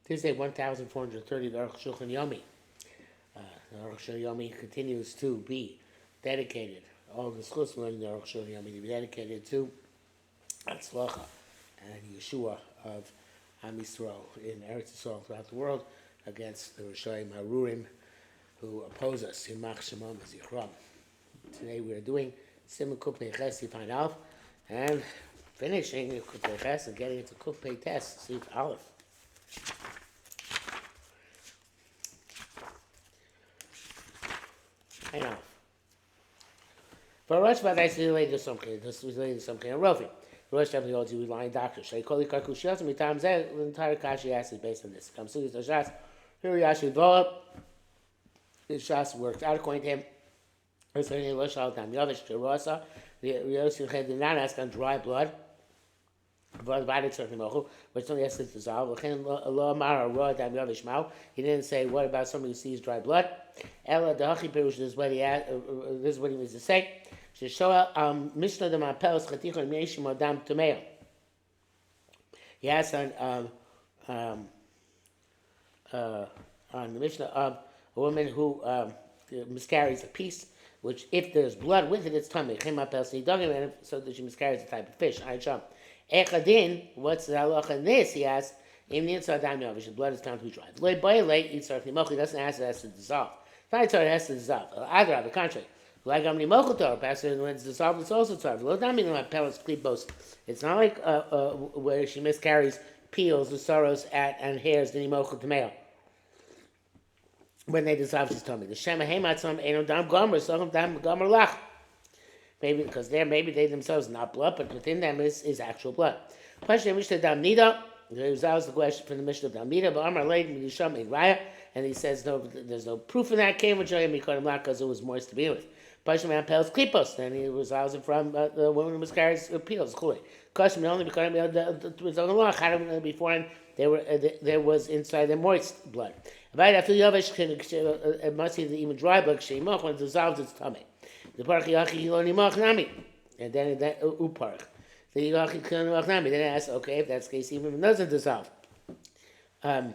Tuesday 1430 of Arukh HaShulchan Yomi. Arukh HaShulchan Yomi continues to be dedicated, all the schools learning the Arukh HaShulchan Yomi to be dedicated to Atzlacha and Yeshua of Am Yisrael in Eretz Yisrael throughout the world against the Rishayim Harurim who oppose us in Mach Shemam Zichram. Today we are doing Siman Kuf Ches Sif Ein Aleph and finishing Kuf Ches and getting into Kuf Pei Tes Sif Aleph. I know. For Rosh Hashanah, this is related to something. This is related to something. A Rofi. Rosh Hashanah holds you with lying doctors. Shei Koli Karku Shias. And Mitam Zeh, the entire Kashi Yas is based on this. Comes to the Shas. Here we actually develop. This Shas works out according to him. It's only Rosh Hashanah. Yavish Kerosa. The Yosin Ched did not ask on dry blood. Which only has to dissolve. He didn't say what about somebody who sees dry blood. This is what he means to say. He asked on the Mishnah of a woman who miscarries a piece, which if there's blood with it, it's tummy. So that she miscarries a type of fish. Echadin, what's the halacha in this? He asks, the blood is found to be dry. He doesn't ask it has to dissolve. It has to dissolve. Either on the contrary. When it's dissolved, it's also tzarv. It's not like where she miscarries peels, the sorrows, and hairs, the nimochel tameo. When they dissolve, she's tummy. The shema hematzam eno dam gomer, so dam gomer lach. Maybe because maybe they themselves are not blood, but within them is actual blood. Question Mishnah Dam Nida. That was the question from the Mishnah Dam Nida. But Amar Leid Midisham in Raya, and he says no, there's no proof in that came with Joyim Mikodim because it was moist to be with. Question Man Pels Klipos. Then he resolves it from the woman who miscarries peels. Question only because it was on the law. How did beforehand there was inside the moist blood. It must be even dry blood. When it dissolves its tummy. The parach yachi hiloni machnami, and then that uparach. The yachi hiloni machnami. Then I ask, okay, if that's the case, even if it doesn't dissolve. According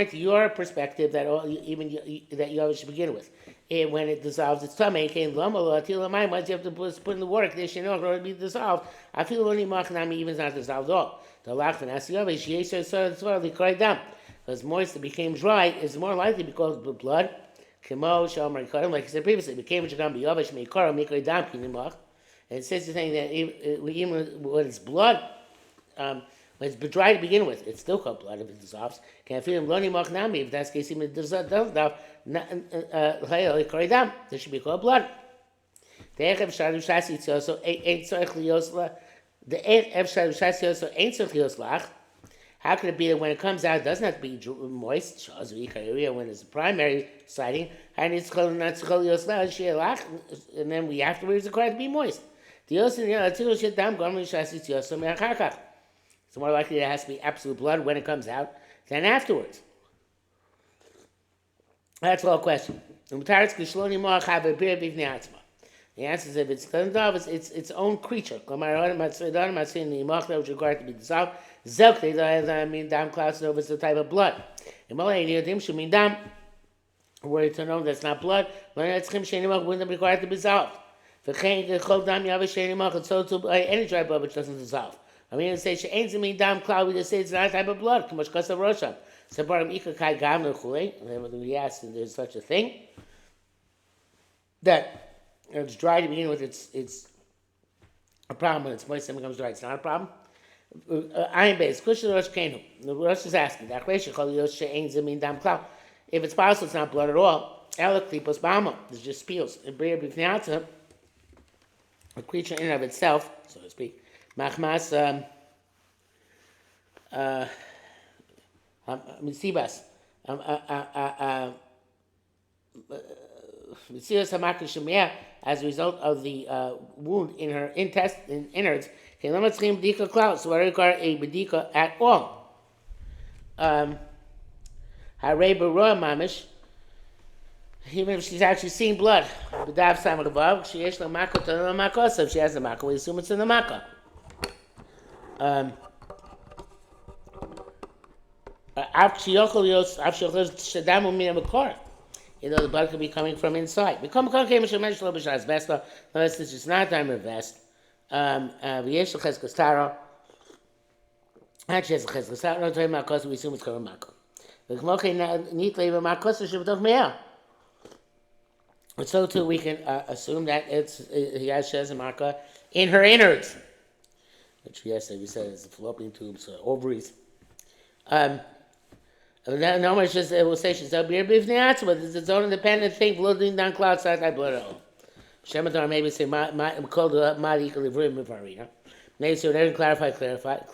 to your perspective, even that yavish should begin with, when it dissolves its tummy, once you have to put in the water condition in order to be dissolved. I feel only machnami even not dissolved at all. The lachvan as yavish yesher dam. Because moist, it became dry, is more likely because of blood. Like I said previously, it became and it says the thing that even when it's blood, when it's dry to begin with, it's still called blood if it dissolves. Can I feel him loni machnami? If that's the case, even if it doesn't dissolve, there should be called blood. The Erev Shadu Shasi also ain't Tzorech Liosla. The Erev Shadu Shasi also ain't Tzorech Lioslach. How can it be that when it comes out, it doesn't have to be moist? When it's a primary sighting, and then we afterwards required to be moist. It's more likely it has to be absolute blood when it comes out than afterwards. That's the whole question. The answer is if it's its own creature. Which is required to be dissolved. Dam klaus is the type of blood. Were it to know that's not blood, wouldn't be required to be dissolved. Any dry blood which doesn't dissolve. I mean, say dam cloud, we just say it's not a type of blood. We asked, there's such a thing that it's dry to begin with. It's a problem when it's moist and becomes dry. It's not a problem. Iron base. Question Rosh Kenu. The Rosh is asking that question. If it's possible, it's not blood at all. Eliklipos bama. There's just peels. A creature in and of itself, so to speak. Machmas misibas. As a result of the wound in her innards, so what require a bedika at all? Even if she's actually seen blood, if she has the makkah, we assume it's in the makkah. Um, you know, the blood could be coming from inside. Become this is not time of vest. Actually, it's a cheskas. Not talking about we assume it's called mako. The kmoke neat labor mako should be me'ah. And so too, we can assume that he has shezamaka in her innards, which yesterday we said is the fallopian tubes, ovaries. No one just will say she's a beer bifnei atzma, but it's its own independent thing. Blooding down cloud side, I blood all. Shematar maybe say called the madi kalivrim mifarina. Maybe so they clarify.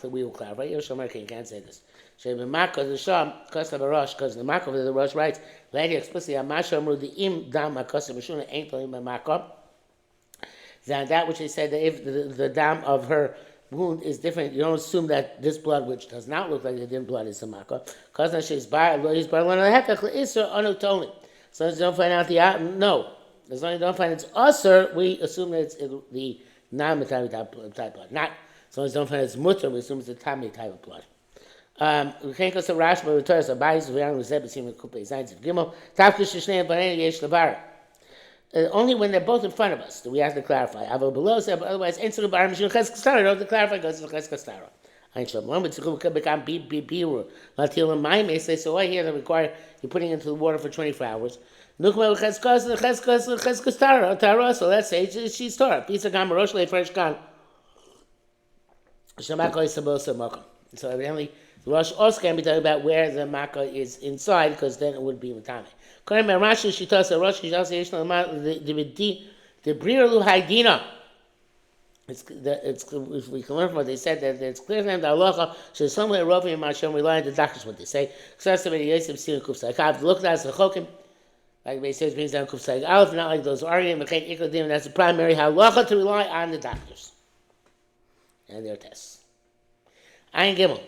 We will clarify. Yoshamar can't say this. Shemaka the sham kosta barosh because the mako of the rosh writes. Lady explicitly amashamru the im dam makosa mishuna ain't playing mako. That which they said that if the dam of her wound is different, you don't assume that this blood, which does not look like the dim blood, is a mako. Because she's by one of the hefech isser anotoli. So as you don't find out no. As long as you don't find it's usher, we assume that it's the non-matami type blood. Not so as you don't find it's mutter, we assume it's the tami type of blood. We can't go to Rashi, but we tell us about Bayis V'Yan L'Zeb B'Sim L'Kupei Zayin Ziv Gimel Tavku Shishneim B'Rein Yesh L'Bar. Only when they're both in front of us do we have to clarify. Avo below said, otherwise, Ensur Bar Mishun Ches Kastara. Don't have to clarify because it's Ches Kastara. Ein Shalom. One with Tzchum Become Biru. Latil Mayim. They say so. Why here they require you putting into the water for 24 hours. Nukma Ches Kastara. Tara. So let's say she's Torah. Pisa Gam Rosh Le Fresh Gan. Shemako Yisabel Samako. So evidently. The Rosh also can be talking about where the makkah is inside, because then it would be matame. According to Rashi, she tells the Rosh the Brir Lu Haidina. If we can learn from what they said, that it's clear to them that Allah should somewhere roving in Hashem relying on the doctors what they say. Because somebody Yosef seen Kufsai Kav looked at the Chokim, like they say, brings down Kufsai Aleph, not like those arguing. That's the primary halacha to rely on the doctors and their tests. Ayin Gimel.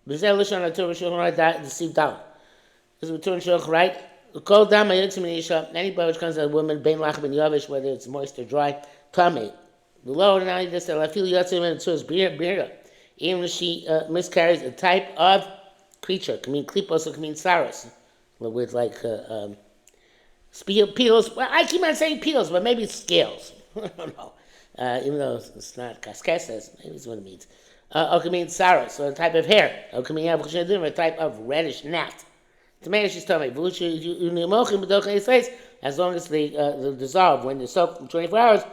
This is the seed down. This is return shulch, right? Cold down my anybody which comes to a woman, ben lach ben yavish, whether it's moist or dry, tummy. The lower now this I feel yatzim and it says beer. Even if she miscarries a type of creature, can mean klipos or can mean saros, with like peels. Well, I keep on saying peels, but maybe it's scales. I don't know. Even though it's not casqueses, maybe it's what it means. Or can mean saros, or a type of hair. Or can mean a type of reddish gnat. Tomato, she's telling me, as long as they dissolve when they're soaked for 24 hours,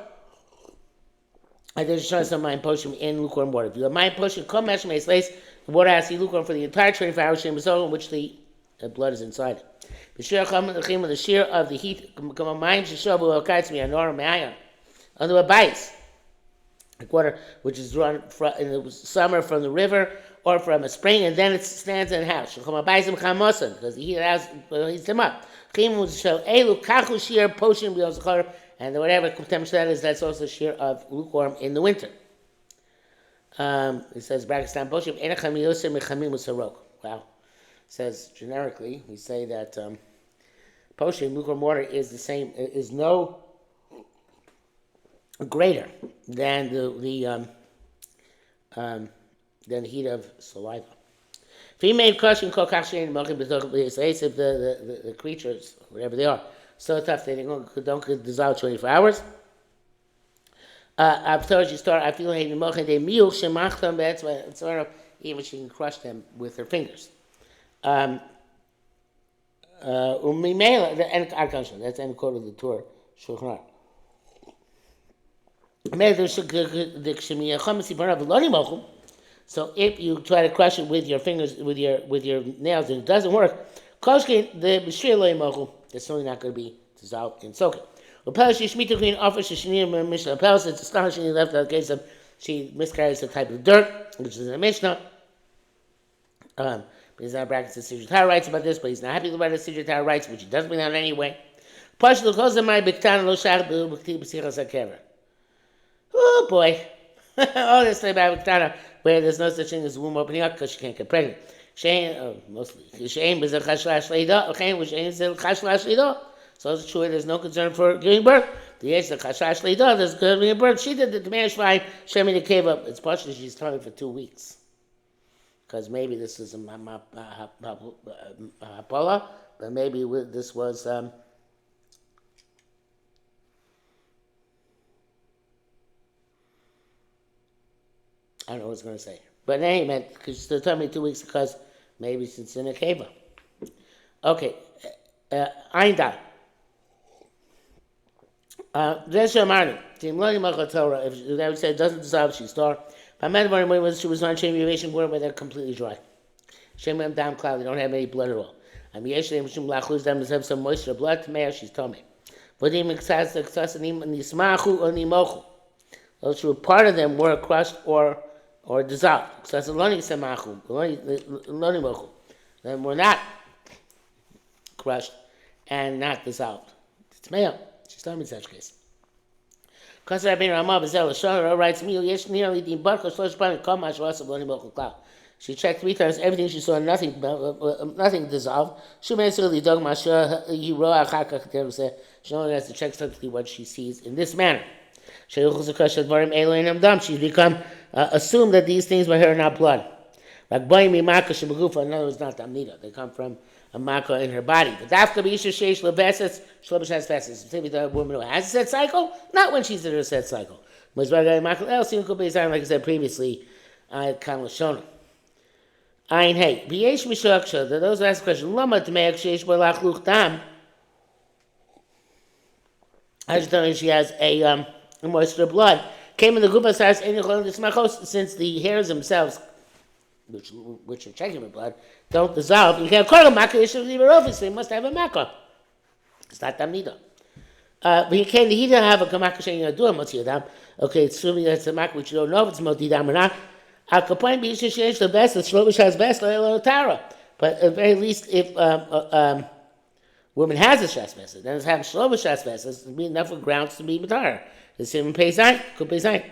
I just try some mind potion in lukewarm water. If you have mind potion, come mesh my slace, the water has to be lukewarm for the entire 24 hours, in which the blood is inside it. The shear of the heat, under a bias. Like water which is drawn in the summer from the river or from a spring, and then it stands in the house. Because the heat heats them up. And whatever temperature that is, that's also shear of lukewarm in the winter. It says, wow. It says generically, we say that potion, lukewarm water, is the same, is no greater than the heat of saliva. Female crushing if the creatures, whatever they are, so tough they don't dissolve 24 hours. I've told you start. I feel that's why it's sort of even she can crush them with her fingers. That's the end quote of the Torah. So if you try to crush it with your fingers, with your nails, and it doesn't work, it's only not going to be dissolved in soaking. It's astonishing left out case of she miscarries a type of dirt, which is in the Mishnah. He's not brackets the Siddur Torah writes about this, but he's not happy about the Siddur Torah writes, which he doesn't bring out anyway. Oh boy. Oh, this thing about Viktana, where there's no such thing as womb opening up because she can't get pregnant. Mostly. So it's true, there's no concern for giving birth. The yesh the chashash leida. There's going to be a birth. She did the Tamei Shvayim. Shemi the cave up. It's partially she's tummy for 2 weeks. Because maybe this is a hapola, but maybe this was. I don't know what I was going to say. But then he meant, because she's still telling me 2 weeks because maybe it's in a cave. Okay. Einda. There's your martyr. If that would say it doesn't dissolve, she's star. When she was on Shem Yavation water, but they're completely dry. Shem went down cloud, they don't have any blood at all. I'm Yeshem Shum Lachluz, them have some moisture blood, Tamei, she's tummy. But even those who part of them were crushed or dissolved. Then were not crushed and not dissolved. It's male. She's telling me in such case. Because Rabbi Ramah Bezel Shara writes me, she checked 3 times, everything she saw, nothing dissolved. She only has to check certainly what she sees in this manner. She's become assumed that these things were hair, not blood. Like in other words, not amnida. They come from a makkah in her body. But dafka b'isha sheish leveses shlobish has veses. Specifically, the woman who has a set cycle, not when she's in her set cycle. Like I said previously, kan l'shona. Ayin hey b'yesh mishaksha. Those who ask the question, lama t'meyak sheish b'lach luch dam. I just tell you she has a moisture of blood. Came in the gupa size since the hairs themselves, which are checking with blood, don't dissolve. You can't call a makkah issue with the so you must have a makkah. It's not damnida. But he didn't have a makkah saying you do a motzi. Okay, it's assuming that's a makkah which you don't know if it's motzi or not. Al kapoin b'isha sheish the best, the shlobish has best, tara. But at the very least, if woman has a shas vessel, then it's having shlobish shas vessels, it'd be enough of grounds to be matar. The same pay sign, could pay sign.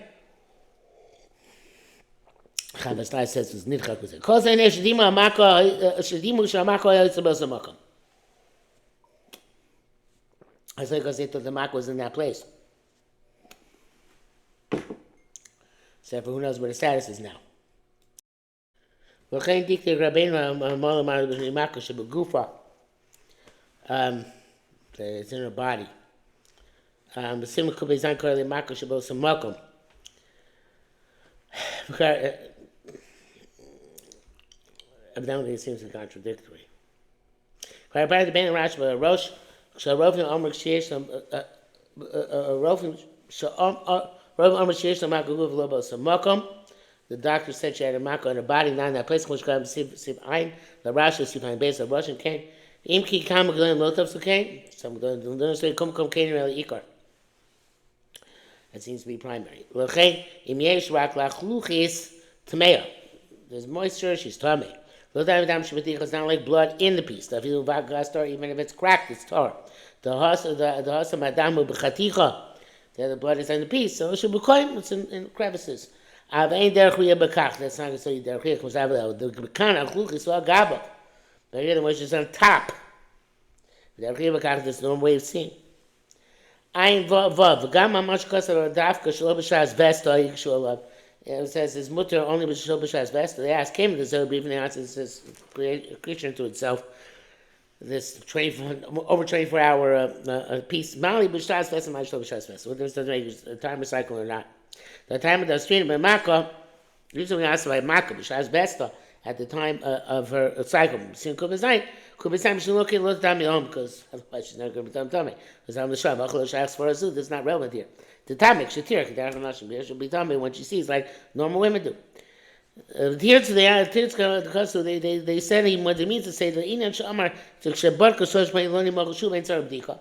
Chavastai says it's nidchak with it. Kol zayin shedimu shamako yitzabel zamakom. I say because they thought the mak was in that place. So who knows what the status is now. V'chein dikte Rabbeinu Mola Mara b'Maka shebegufa. It's in her body. The similar could be zankar le Maka shebo samakom. Evidently, it seems contradictory. By the Ben Rash, but Rosh, Sharofim Omer Sheish, the doctor said she had a maka in her body, not in that place, which got Siv Ein, the Rash is Siv base of Russian cane. Imki Kam Glen Lotovs cane, some don't say Kum cane really Ikar. That seems to be primary. Lachay, Im Yesh Rak Lachluchis Tamea. There's moisture, she's tummy. It's not like blood in the piece. Even if it's cracked, it's tar. The blood is in the piece, so it should be coin. It's in crevices. That's not going to say but here the moisture is on top. There's no way of seeing. It says his mutter only with shul b'shas vest. They ask him the Zohar brief, and the answer says creature into itself. This over 24-hour piece. Mali b'shas vest and my shul b'shas vest. Whether it doesn't make a time cycle or not. The time of the stream by Makkah, usually we ask by Makkah b'shas vest at the time of her cycle. Sin kubezayim she look down home because otherwise she's not going to be done tummy. Because I'm the shab. Achol asks for a zoo. That's not relevant here. The tamik shatir she'll be tummy when she sees like normal women do. Here to the they said him what it means to say the inan shamar to shebarka shosh by loni magushu ben tzar bdika.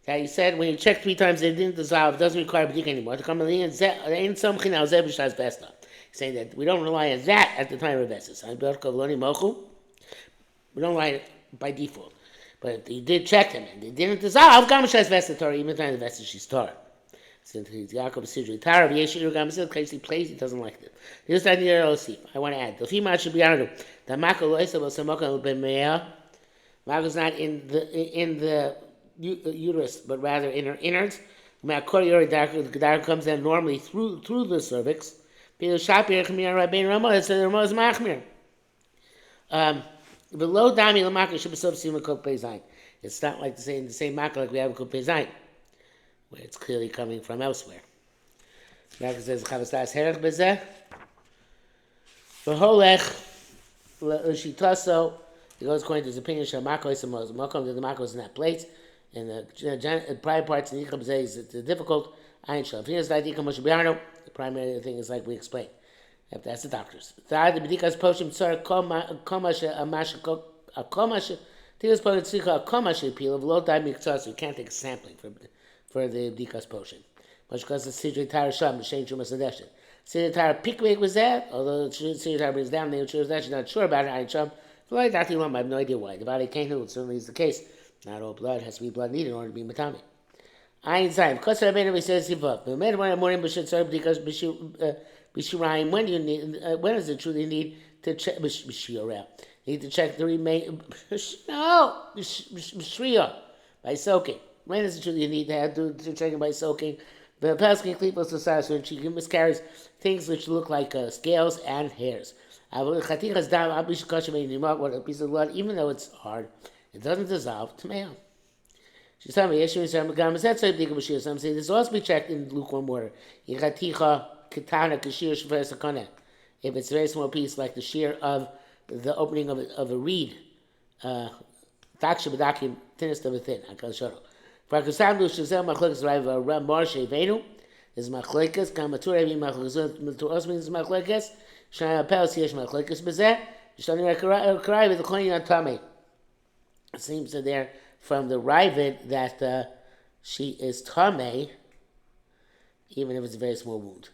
That he said when you check 3 times they didn't dissolve, it doesn't require bdika anymore. To come in ain't something now zeh b'shas besta. Saying that we don't rely on that at the time of Vesis. We don't rely by default. But he did check them and they didn't dissolve. Gamashas Vesta Torah, even the time the Vesta she's Torah. Since Yaakov Sidri Tara, Yeshir Gamasil, crazy plays, he doesn't like it. This idea I want to add. The female should be honored. The Mako Loisa was Samaka Bemea. Mako's not in the uterus, but rather in her innards. The Gedara comes in normally through the cervix. Below Dami Lamaka should be subsumed Kop Zayin. It's not like the same Maka like we have in Kop Zayin, where it's clearly coming from elsewhere. Maka says Chavastas Herech Bezeh. V'holech Shitaso. He goes according to his opinion. Shamako is the Makom that the Mako is in that place. And the prior parts in Yichab Bezeh is difficult. Ayin Shal. The primary thing is like we explained. That's the doctors. The bedikas poshim tzar komashe amashe akomashe. Tilas poshim tzika akomashe peel of low time miktzah. So you can't take a sampling for the bedikas poshim. Much because the sidri tar sham m'shein shumas adeshin. Sidri tar pikvik was that. Although sidri tar brings down the insurance adeshin. Not sure about it. Ayin sham. I have no idea why. The body can't know. It certainly is the case. Not all blood has to be blood needed in order to be matami. Ayin zayin. Because Rabbeinu says sivav. The man one morning b'shin tzar bedikas b'shu. B'shirayim, when do you need? When is it true that you need to check? B'shirayim, you need to check the remain. No, b'shriya, by soaking. When is it true that you need to have to check it by soaking? The peskin klipos l'sas when she miscarries things which look like scales and hairs. What a piece of blood, even though it's hard, it doesn't dissolve to male. She's telling me, some say this will also be checked in lukewarm water. If it's a very small piece, like the shear of the opening of a reed, takshabadakim, thinnest of a thin. Is machlekes, kamatur evi machlekes, also means machlekes. Shana apels yesh machlekes bezeh. Shtani karai with the koyin atame. It seems that there from the Ravid that she is tame, even if it's a very small wound.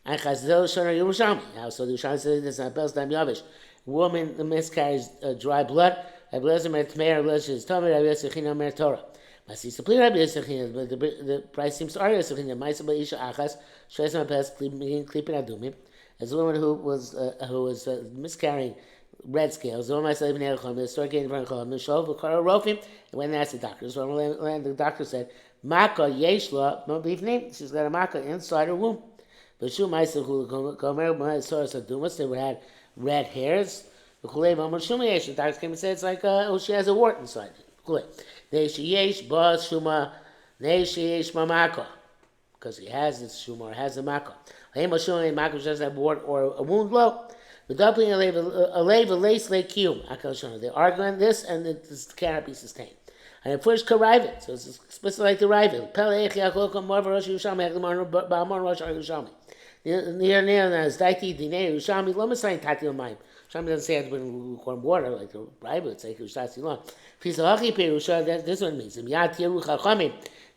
And Chazal Shana Yerushalmi. So the Yerushalmi says this on Apels Dam Yavish. Woman miscarries dry blood. Rabbi Eliezer mer Tmeir, Rabbi Eliezer is Tamei, Rabbi Eliezer China mer Torah. But the price seems to argue Maisa Ba'isha Achas, Shreis Apels Klipin Adumim. As a woman who was miscarrying red scales, the story came from Rofim, and when they asked the doctor, so the doctor said, Maka Yeshla, no belief name, she's got a Maka inside her womb. But Shu Maisa Adumas, they would have red hairs. The doctor came and said it's like she has a wart inside. Because he has this Shuma or has a Maka. Maka doesn't have a wart or a wound low. They're arguing this and this cannot be sustained. And at first, Karivit, so it's explicit like the Rivit. Near as Daiti Dine, Ushami, Lomasain Tatil Mime. Shami doesn't say it when lukewarm water, like the Bible, it's like Ushasi long. Piece of Haki Perusha, this one means. Yat Yerucha Chamim,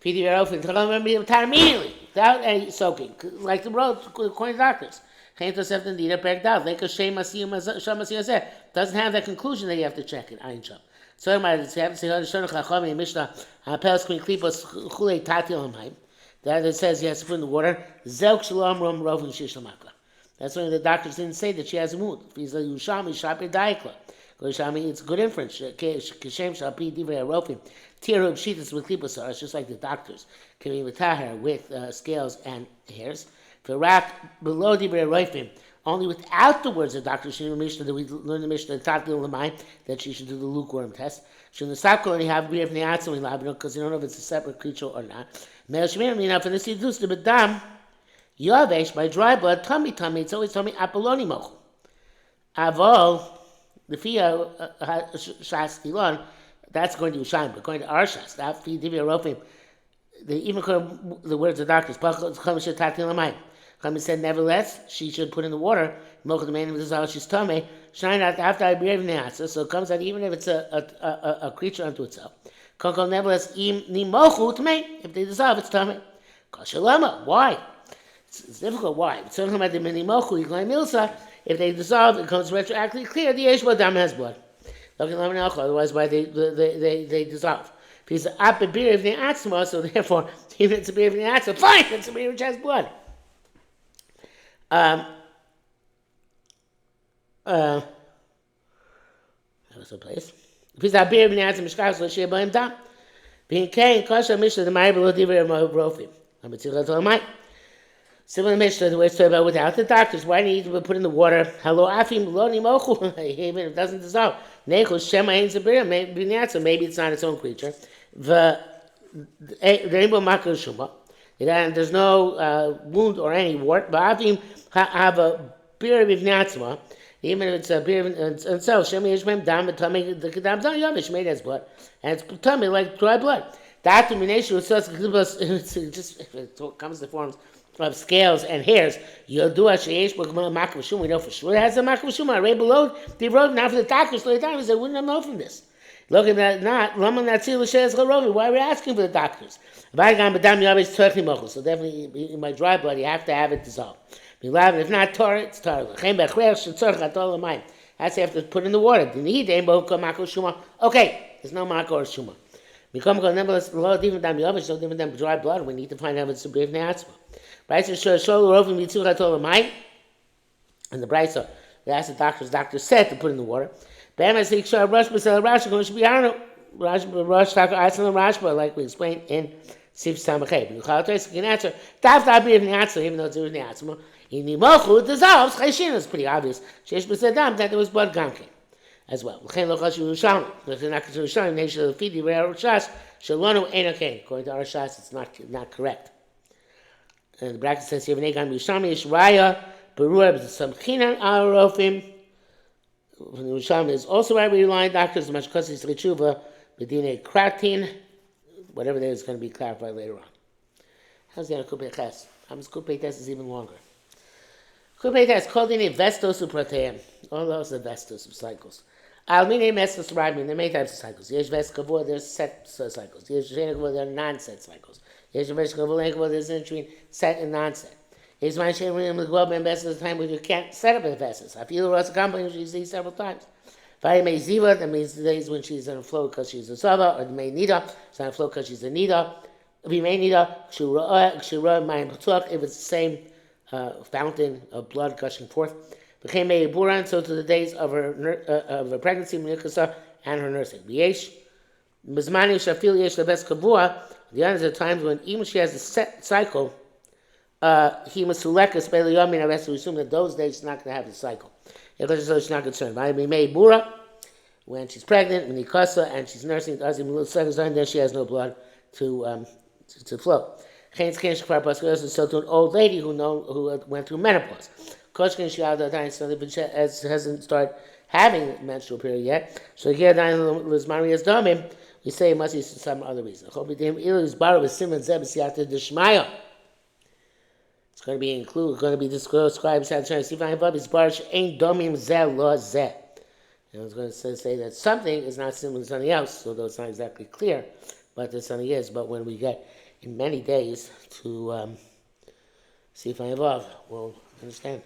Pidi Verof, and Talam immediately, without any soaking, like the road, according to doctors. Doesn't have that conclusion that you have to check it. Ayin Sham. So you have to say, that it says he has to put in the water. That's why the doctors didn't say that she has a mood. It's a good inference. It's just like the doctors can be with scales and hairs. Below only without the words of Dr. Shimon Mishnah that we learn the Mishnah that she should do the lukewarm test. Shouldn't stop calling have beer from the outside because you don't know if it's a separate creature or not. For this you do the bedam yavesh by dry blood tummy. It's always tummy apoloni moch. Avol the fia shas ilon that's going to shine, but going to our shas that fia divya rofim. They even call the words of doctors. Chama said, nevertheless, she should put in the water. Mocha the man of the she's tame. Shine out after I breathe neasa. So it comes out even if it's a creature unto itself. Koko nevertheless ni mochu tame. If they dissolve, it's tame. Kashalama. Why? It's difficult. Why? It's talking about the mini mochu. If they dissolve, it comes retroactively clear. The yeshba dam has blood. Otherwise, why they dissolve? Because the up beer if they atzma. So therefore, even if it's a beer if they atzma, fine. It's a beer which has blood. That was a place. Because that beer b'nei atzim mishkav so shei b'hem dam. Being Kain, Kasha Mishnah, the Maya below Divrei Rofim. Similar Mishnah, the way it's talking about without the doctors. Why do you need to put in the water? Hello, Afim, Lo Nimochu. Even if it doesn't dissolve. Nechus, Shema, Ein Zabir, maybe it's not its own creature. The rainbow Makar Shuma. There's no wound or any wart. But Afim have a beer of Ivnatzma. Even if it's a beer and so Shema Yishmem Dam, the tummy, the Kedam Dam Yavish made as blood. And it's tummy like dry blood. That domination was just it comes to forms of scales and hairs. You'll do a sheyesh makvashum. We know for sure it has a makvashum. Right below the road. Now for the doctors, the doctors, they wouldn't know from this. Look at that. Not Raman Natzil L'Shez Charovi. Why are we asking for the doctors? So definitely in my dry blood, you have to have it dissolved. If not Torah, it's Torah. That's after put in the water. Okay, there's no mako or shuma. Become different than so different than dry blood. We need to find out if it's a brief neatzma. Right? So and the Brisa, they asked the doctor said to put in the water. Like we explained in Sif Samachay. You can answer, even though it's a neatzma. In the Mochu, it dissolves. Chayshin is pretty obvious. Shesh b'sedam that there was blood gamkin as well. L'chein lo chashu Yerushalmi. L'chein not chashu Yerushalmi. Nation of the fidi Arukh HaShulchan. Shalonu ein okay. According to our Shas, it's not correct. And the bracket says here, v'nei gam Yerushalmi ish raya berua b'samchinan al rofim. Yerushalmi is also right. We rely on doctors. The mashkosis richuva b'dinei kratin. Whatever there is going to be clarified later on. How's the Kupei Ches? Ham's Kupei Tes is even longer. Kupei Tes called in a vestos uprateim. All those are vestos of cycles. Almine mestos rabim. There are many types of cycles. Yesh ves kavur. There's set cycles. Yesh shena kavur. There are non-set cycles. Yesh ves kavur. There's in between set and non-set. Yesh my shem rim l'gvab and vestos time when you can't set up a vestos. I feel the rest of company you see several times. Vayim may ziva. That means the days when she's on a flow because she's a sava, or the may nida. She's on a flow because she's a nida. If you may nida, kshura mayim p'tuach. If it's the same fountain of blood gushing forth, became a buran. So to the days of her pregnancy, Menikasa, and her nursing. B'yesh mizmani shafil yesh lebes kavua. The others are times when even she has a set cycle, he masulekas beliyamin. I rest to assume that those days she's not going to have the cycle. Because she's not concerned. Vayim may bura when she's pregnant, Menikasa, and she's nursing. Then she has no blood to flow. So to an old lady who went through menopause. Koshkin so hasn't started having a menstrual period yet. So here we say it must be some other reason. It's going to be included, going to be described as ain't domim zeh lo zeh. I was going to say that something is not similar to something else, although it's not exactly clear, but there's something is. But when we get in many days to see if I evolve, we'll understand.